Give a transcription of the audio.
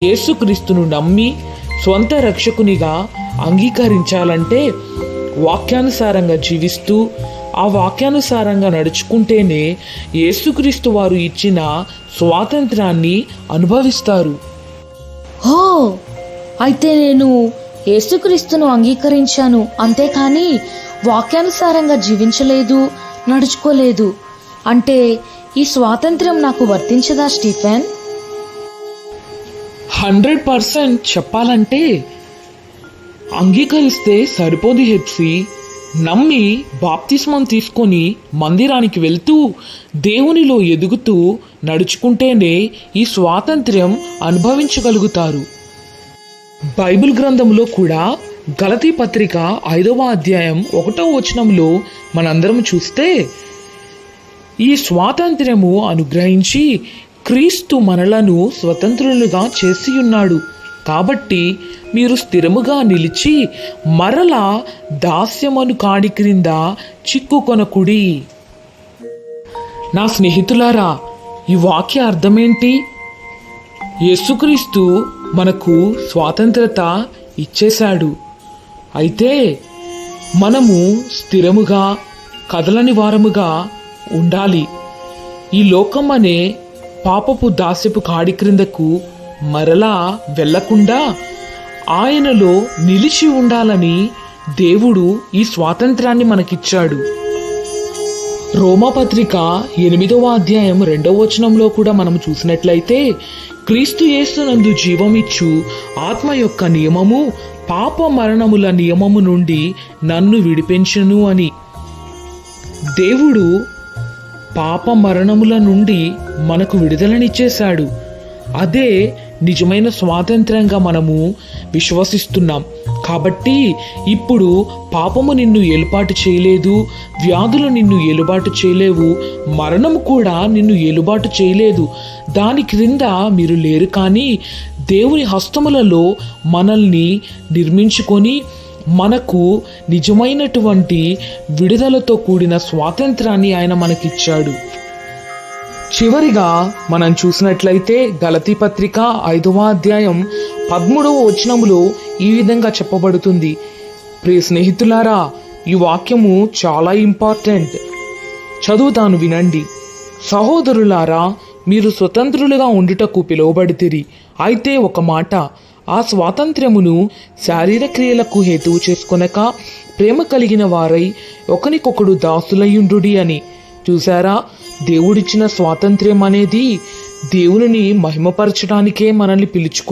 యేసుక్రీస్తును నమ్మి స్వంత రక్షకునిగా అంగీకరించాలంటే వాక్యానుసారంగా జీవిస్తూ ఆ వాక్యానుసారంగా నడుచుకుంటేనే యేసుక్రీస్తు వారు ఇచ్చిన స్వాతంత్రాన్ని అనుభవిస్తారు. హో, అయితే నేను యేసుక్రీస్తును అంగీకరించాను, అంతేకాని వాక్యానుసారంగా జీవించలేదు, నడుచుకోలేదు అంటే ఈ స్వాతంత్ర్యం నాకు వర్తించదా స్టీఫెన్? 100% చెప్పాలంటే అంగీకరిస్తే సరిపోదు హెప్సీ. నమ్మి బాప్తిస్మం తీసుకొని మందిరానికి వెళ్తూ దేవునిలో ఎదుగుతూ నడుచుకుంటేనే ఈ స్వాతంత్ర్యం అనుభవించగలుగుతారు. బైబిల్ గ్రంథంలో కూడా గలతీ పత్రిక 5వ అధ్యాయం 1వ వచనంలో మనందరం చూస్తే ఈ స్వాతంత్ర్యము అనుగ్రహించి క్రీస్తు మనలను స్వతంత్రులుగా చేసి ఉన్నాడు. కాబట్టి మీరు స్థిరముగా నిలిచి మరలా దాస్యమను కాడి క్రింద చిక్కుకొనకుడి. నా స్నేహితులారా, ఈ వాక్య అర్థమేంటి? యేసుక్రీస్తు మనకు స్వాతంత్రత ఇచ్చేశాడు. అయితే మనము స్థిరముగా కదలని వారముగా ఉండాలి. ఈ లోకం అనే పాపపు దాస్యపు కాడి క్రిందకు మరలా వెళ్లకుండా ఆయనలో నిలిచి ఉండాలని దేవుడు ఈ స్వాతంత్రాన్ని మనకిచ్చాడు. రోమాపత్రిక 8వ అధ్యాయం 2వ వచనంలో కూడా మనం చూసినట్లయితే క్రీస్తు యేసునందు జీవమిచ్చు ఆత్మ యొక్క నియమము పాప మరణముల నియమము నుండి నన్ను విడిపించును అని. దేవుడు పాప మరణముల నుండి మనకు విడుదలనిచ్చేశాడు. అదే నిజమైన స్వాతంత్రంగా మనము విశ్వసిస్తున్నాం. కాబట్టి ఇప్పుడు పాపము నిన్ను ఏలుబాటు చేయలేదు, వ్యాధులు నిన్ను ఏలుబాటు చేయలేవు, మరణము కూడా నిన్ను ఏలుబాటు చేయలేదు. దాని క్రింద మీరు లేరు. కానీ దేవుని హస్తములలో మనల్ని నిర్మించుకొని మనకు నిజమైనటువంటి విడుదలతో కూడిన స్వాతంత్రాన్ని ఆయన మనకిచ్చాడు. చివరిగా మనం చూసినట్లయితే గలతీ పత్రిక 5వ అధ్యాయం 13వ వచనములో ఈ విధంగా చెప్పబడుతుంది. ప్రియ స్నేహితులారా, ఈ వాక్యము చాలా ఇంపార్టెంట్. చదువుతాను, వినండి. సహోదరులారా, మీరు స్వతంత్రులుగా ఉండుటకు పిలువబడితిరి. అయితే ఒక మాట, ఆ స్వాతంత్ర్యమును శారీర క్రియలకు హేతువు చేసుకొనక ప్రేమ కలిగిన వారై ఒకనికొకడు దాసులయుండుడి అని. చూసారా, దేవుడిచ్చిన స్వాతంత్ర్యం అనేది దేవునిని మహిమపరచడానికే మనల్ని పిలుచుకు